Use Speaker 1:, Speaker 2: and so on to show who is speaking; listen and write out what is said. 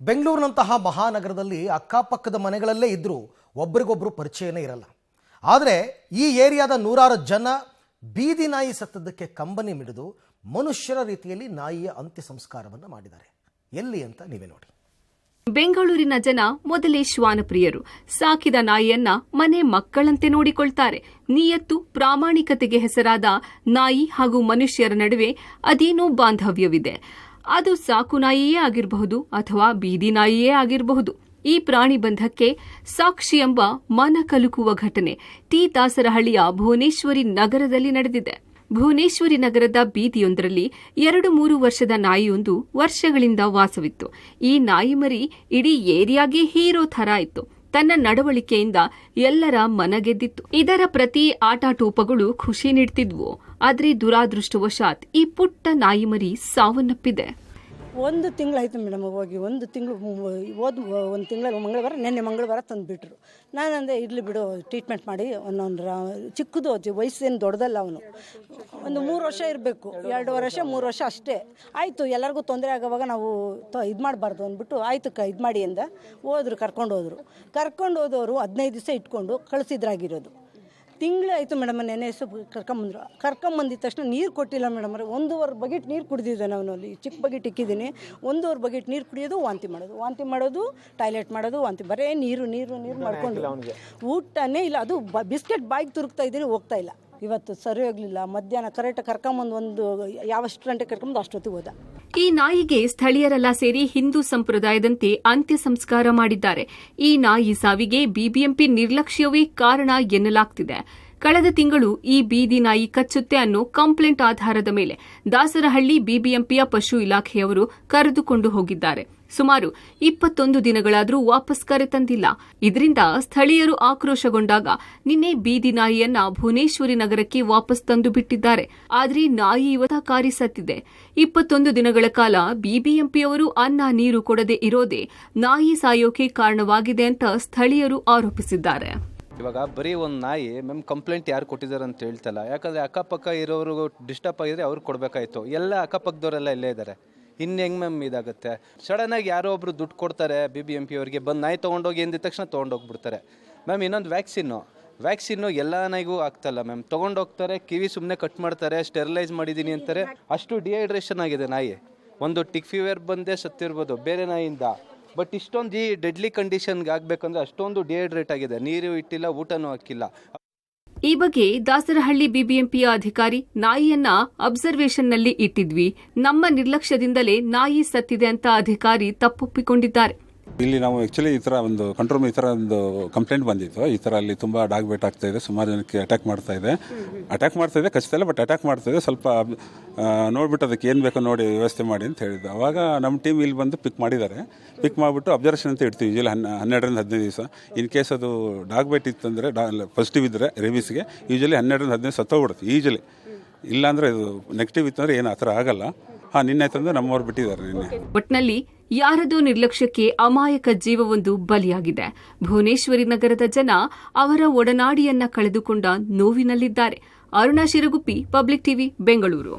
Speaker 1: ಬೆಂಗಳೂರಿನಂತಹ ಮಹಾನಗರದಲ್ಲಿ ಅಕ್ಕಪಕ್ಕದ ಮನೆಗಳಲ್ಲೇ ಇದ್ದರೂ ಒಬ್ಬರಿಗೊಬ್ಬರು ಪರಿಚಯನೇ ಇರಲ್ಲ. ಆದರೆ ಈ ಏರಿಯಾದ ನೂರಾರು ಜನ ಬೀದಿ ನಾಯಿ ಸತ್ತದ್ದಕ್ಕೆ ಕಂಬನಿ ಮಿಡಿದು ಮನುಷ್ಯರ ರೀತಿಯಲ್ಲಿ ನಾಯಿಯ ಅಂತ್ಯ ಸಂಸ್ಕಾರವನ್ನು ಮಾಡಿದ್ದಾರೆ. ಎಲ್ಲಿ ಅಂತ ನೀವೇ ನೋಡಿ.
Speaker 2: ಬೆಂಗಳೂರಿನ ಜನ ಮೊದಲೇ ಶ್ವಾನಪ್ರಿಯರು. ಸಾಕಿದ ನಾಯಿಯನ್ನ ಮನೆ ಮಕ್ಕಳಂತೆ ನೋಡಿಕೊಳ್ತಾರೆ. ನಿಯತ್ತು, ಪ್ರಾಮಾಣಿಕತೆಗೆ ಹೆಸರಾದ ನಾಯಿ ಹಾಗೂ ಮನುಷ್ಯರ ನಡುವೆ ಅದೇನೋ ಬಾಂಧವ್ಯವಿದೆ. ಅದು ಸಾಕು ನಾಯಿಯೇ ಆಗಿರಬಹುದು ಅಥವಾ ಬೀದಿ ನಾಯಿಯೇ ಆಗಿರಬಹುದು. ಈ ಪ್ರಾಣಿ ಬಂಧಕ್ಕೆ ಸಾಕ್ಷಿ ಎಂಬ ಮನ ಕಲುಕುವ ಘಟನೆ ದಾಸರಹಳ್ಳಿಯ ಭುವನೇಶ್ವರಿ ನಗರದಲ್ಲಿ ನಡೆದಿದೆ. ಭುವನೇಶ್ವರಿ ನಗರದ ಬೀದಿಯೊಂದರಲ್ಲಿ 2-3 ವರ್ಷದ ನಾಯಿಯೊಂದು ವರ್ಷಗಳಿಂದ ವಾಸವಿತ್ತು. ಈ ನಾಯಿ ಮರಿ ಇಡೀ ಏರಿಯಾಗೆ ಹೀರೋ ಥರ ಇತ್ತು. ತನ್ನ ನಡವಳಿಕೆಯಿಂದ ಎಲ್ಲರ ಮನ ಗೆದ್ದಿತ್ತು. ಇದರ ಪ್ರತಿ ಆಟಾಟೋಪಗಳು ಖುಷಿ ನೀಡ್ತಿದ್ವು. ಆದ್ರೆ ದುರಾದೃಷ್ಟವಶಾತ್ ಈ ಪುಟ್ಟ ನಾಯಿ ಮರಿ ಸಾವನ್ನಪ್ಪಿದೆ.
Speaker 3: 1 ತಿಂಗಳಾಯಿತು ಮೇಡಮ್ ಹೋಗಿ. 1 ತಿಂಗಳು ಒಂದು ತಿಂಗಳು ಮಂಗಳವಾರ ತಂದುಬಿಟ್ರು. ನಾನಂದೆ ಇರಲಿ ಬಿಡು, ಟ್ರೀಟ್ಮೆಂಟ್ ಮಾಡಿ ಒಂದೊಂದು ಚಿಕ್ಕದು ವಯಸ್ಸೇನು ದೊಡ್ಡದಲ್ಲ. ಅವನು ಒಂದು 3 ವರ್ಷ ಇರಬೇಕು, 2 ವರ್ಷ 3 ವರ್ಷ ಅಷ್ಟೇ. ಆಯಿತು, ಎಲ್ಲರಿಗೂ ತೊಂದರೆ ಆಗೋವಾಗ ನಾವು ಇದು ಮಾಡಬಾರ್ದು ಅಂದ್ಬಿಟ್ಟು ಆಯಿತು ಇದು ಮಾಡಿ ಅಂದ ಕರ್ಕೊಂಡು ಹೋದವರು 15 ದಿವಸ ಇಟ್ಕೊಂಡು ಕಳಿಸಿದ್ರಾಗಿರೋದು. ತಿಂಗಳಾಯಿತು ಮೇಡಮ್. ನೆನೆ ಕರ್ಕೊಂಬಂದಿದ ತಕ್ಷಣ ನೀರು ಕೊಟ್ಟಿಲ್ಲ ಮೇಡಮ್. 1.5 ಬಕೆಟ್ ನೀರು ಕುಡಿದಿದ್ದಾನೆ ಅವನು. ಅಲ್ಲಿ ಚಿಕ್ಕ ಬಕೆಟ್ ಇಕ್ಕಿದ್ದೀನಿ. 1.5 ಬಕೆಟ್ ನೀರು ಕುಡಿಯೋದು, ವಾಂತಿ ಮಾಡೋದು, ಟಾಯ್ಲೆಟ್ ಮಾಡೋದು, ವಾಂತಿ, ಬರೇ ನೀರು ಮಾಡ್ಕೊಂಡು ಊಟನೇ ಇಲ್ಲ. ಅದು ಬಿಸ್ಕೆಟ್ ಬಾಯಿಗೆ ತುರುಕ್ತಾ ಇದ್ದೀನಿ, ಹೋಗ್ತಾ ಇಲ್ಲ. ಇವತ್ತು ಸರಿ ಹೋಗಲಿಲ್ಲ. ಮಧ್ಯಾಹ್ನ ಕರೆಕ್ಟಾಗಿ ಕರ್ಕೊಂಬಂದು ಯಾವಷ್ಟು ಗಂಟೆ ಕರ್ಕೊಂಬಂದು ಅಷ್ಟೊತ್ತಿಗೆ ಹೋದ.
Speaker 2: ಈ ನಾಯಿಗೆ ಸ್ಥಳೀಯರೆಲ್ಲ ಸೇರಿ ಹಿಂದೂ ಸಂಪ್ರದಾಯದಂತೆ ಅಂತ್ಯ ಸಂಸ್ಕಾರ ಮಾಡಿದ್ದಾರೆ. ಈ ನಾಯಿ ಸಾವಿಗೆ ಬಿಬಿಎಂಪಿ ನಿರ್ಲಕ್ಷ್ಯವೇ ಕಾರಣ ಎನ್ನಲಾಗ್ತಿದೆ. ಕಳೆದ ತಿಂಗಳು ಈ ಬೀದಿ ನಾಯಿ ಕಚ್ಚುತ್ತೆ ಅನ್ನೋ ಕಂಪ್ಲೇಂಟ್ ಆಧಾರದ ಮೇಲೆ ದಾಸರಹಳ್ಳಿ ಬಿಬಿಎಂಪಿಯ ಪಶು ಇಲಾಖೆಯವರು ಕರೆದುಕೊಂಡು ಹೋಗಿದ್ದಾರೆ. ಸುಮಾರು 21 ದಿನಗಳಾದರೂ ವಾಪಸ್ ಕರೆತಂದಿಲ್ಲ. ಇದರಿಂದ ಸ್ಥಳೀಯರು ಆಕ್ರೋಶಗೊಂಡಾಗ ನಿನ್ನೆ ಬೀದಿ ನಾಯಿಯನ್ನ ಭುವನೇಶ್ವರಿ ನಗರಕ್ಕೆ ವಾಪಸ್ ತಂದು ಬಿಟ್ಟಿದ್ದಾರೆ. ಆದ್ರೆ ನಾಯಿ ಇವತ್ತಾಕಾರಿ ಸತ್ತಿದೆ. 21 ದಿನಗಳ ಕಾಲ ಬಿಬಿಎಂಪಿಯವರು ಅನ್ನ ನೀರು ಕೊಡದೆ ಇರೋದೇ ನಾಯಿ ಸಾಯೋಕೆ ಕಾರಣವಾಗಿದೆ ಅಂತ ಸ್ಥಳೀಯರು ಆರೋಪಿಸಿದ್ದಾರೆ.
Speaker 4: ಇವಾಗ ಬರೀ ಒಂದು ನಾಯಿ ಕಂಪ್ಲೇಂಟ್ ಯಾರು ಕೊಟ್ಟಿದ್ದಾರೆ ಅಂತ ಹೇಳ್ತಲ್ಲ. ಯಾಕಂದರೆ ಅಕ್ಕಪಕ್ಕ ಇರೋರು ಡಿಸ್ಟರ್ಬ್ ಆಗಿದ್ರೆ ಅವ್ರಿಗೆ ಕೊಡಬೇಕಾಯ್ತು. ಎಲ್ಲ ಅಕ್ಕಪಕ್ಕದವರೆಲ್ಲ ಇಲ್ಲೇ ಇದ್ದಾರೆ. ಇನ್ನು ಹೆಂಗೆ ಇದಾಗುತ್ತೆ? ಸಡನ್ನಾಗಿ ಯಾರೋ ಒಬ್ರು ದುಡ್ಡು ಕೊಡ್ತಾರೆ BBMP ಅವರಿಗೆ, ಬಂದು ನಾಯಿ ತೊಗೊಂಡೋಗಿ ಎಂದಿದ ತಕ್ಷಣ ತೊಗೊಂಡೋಗ್ಬಿಡ್ತಾರೆ. ಇನ್ನೊಂದು ವ್ಯಾಕ್ಸಿನ್ನು ಎಲ್ಲ ನಾಯಿಗೂ ಆಗ್ತಲ್ಲ ತೊಗೊಂಡೋಗ್ತಾರೆ. ಕಿವಿ ಸುಮ್ಮನೆ ಕಟ್ ಮಾಡ್ತಾರೆ, ಸ್ಟೆರಿಲೈಸ್ ಮಾಡಿದ್ದೀನಿ ಅಂತಾರೆ. ಅಷ್ಟು ಡಿಹೈಡ್ರೇಷನ್ ಆಗಿದೆ ನಾಯಿ. ಒಂದು ಟಿಕ್ ಫೀವರ್ ಬಂದೇ ಸತ್ತಿರ್ಬೋದು ಬೇರೆ ನಾಯಿಯಿಂದ. ಬಟ್ ಇಷ್ಟೊಂದು ಈ ಡೆಡ್ಲಿ ಕಂಡೀಷನ್ಗೆ ಆಗಬೇಕಂದ್ರೆ ಅಷ್ಟೊಂದು ಡಿಹೈಡ್ರೇಟ್ ಆಗಿದೆ. ನೀರು ಇಟ್ಟಿಲ್ಲ, ಊಟನೂ ಹಾಕಿಲ್ಲ.
Speaker 2: ಈ ಬಗ್ಗೆ ದಾಸರಹಳ್ಳಿ ಬಿಬಿಎಂಪಿಯ ಅಧಿಕಾರಿ, ನಾಯಿಯನ್ನ ಅಬ್ಸರ್ವೇಷನ್ನಲ್ಲಿ ಇಟ್ಟಿದ್ವಿ, ನಮ್ಮ ನಿರ್ಲಕ್ಷ್ಯದಿಂದಲೇ ನಾಯಿ ಸತ್ತಿದೆ ಅಂತ ಅಧಿಕಾರಿ ತಪ್ಪೊಪ್ಪಿಕೊಂಡಿದ್ದಾರೆ.
Speaker 5: ಇಲ್ಲಿ ನಾವು ಆ್ಯಕ್ಚುಲಿ ಈ ಥರ ಒಂದು ಕಂಟ್ರೋಲ್ ಈ ಥರ ಒಂದು ಕಂಪ್ಲೇಂಟ್ ಬಂದಿತ್ತು. ಈ ಥರ ಅಲ್ಲಿ ತುಂಬ ಡಾಗ್ ಬೇಟ್ ಆಗ್ತಾ ಇದೆ, ಸುಮಾರು ಜನಕ್ಕೆ ಅಟ್ಯಾಕ್ ಮಾಡ್ತಾ ಇದೆ, ಖಚಿತ ಇಲ್ಲ, ಬಟ್ ಅಟ್ಯಾಕ್ ಮಾಡ್ತಾ ಇದೆ. ಸ್ವಲ್ಪ ನೋಡ್ಬಿಟ್ಟು ಅದಕ್ಕೆ ಏನು ಬೇಕೋ ನೋಡಿ ವ್ಯವಸ್ಥೆ ಮಾಡಿ ಅಂತ ಹೇಳಿದ್ದು. ಅವಾಗ ನಮ್ಮ ಟೀಮ್ ಇಲ್ಲಿ ಬಂದು ಪಿಕ್ ಮಾಡಿಬಿಟ್ಟು ಅಬ್ಸರ್ವೇಷನ್ ಅಂತ ಇಡ್ತೀವಿ. ಯೂಶಲಿ 12ರಿಂದ 15 ದಿವಸ. ಇನ್ ಕೇಸ್ ಅದು ಡಾಗ್ ಬೇಟ್ ಇತ್ತಂದರೆ ಪಾಸಿಟಿವ್ ಇದ್ದರೆ ರೇಬಿಸ್ಗೆ ಯೂಶಲಿ 12ರಿಂದ 15 ಸತ್ತೋಗ್ಬಿಡುತ್ತೆ ಯೂಶಲಿ. ಇಲ್ಲಾಂದರೆ ಇದು ನೆಗೆಟಿವ್ ಇತ್ತಂದರೆ ಏನು ಆ ಥರ ಆಗಲ್ಲ. ನಿನ್ನೆ ಆಯ್ತಂದ್ರೆ ನಮ್ಮವ್ರು ಬಿಟ್ಟಿದ್ದಾರೆ. ನಿನ್ನೆ
Speaker 2: ಒಟ್ನಲ್ಲಿ ಯಾರದೋ ನಿರ್ಲಕ್ಷ್ಯಕ್ಕೆ ಅಮಾಯಕ ಜೀವವೊಂದು ಬಲಿಯಾಗಿದೆ. ಭುವನೇಶ್ವರಿ ನಗರದ ಜನ ಅವರ ಒಡನಾಡಿಯನ್ನ ಕಳೆದುಕೊಂಡ ನೋವಿನಲ್ಲಿದ್ದಾರೆ. Aruna Shiraguppi, public TV, Bengaluru.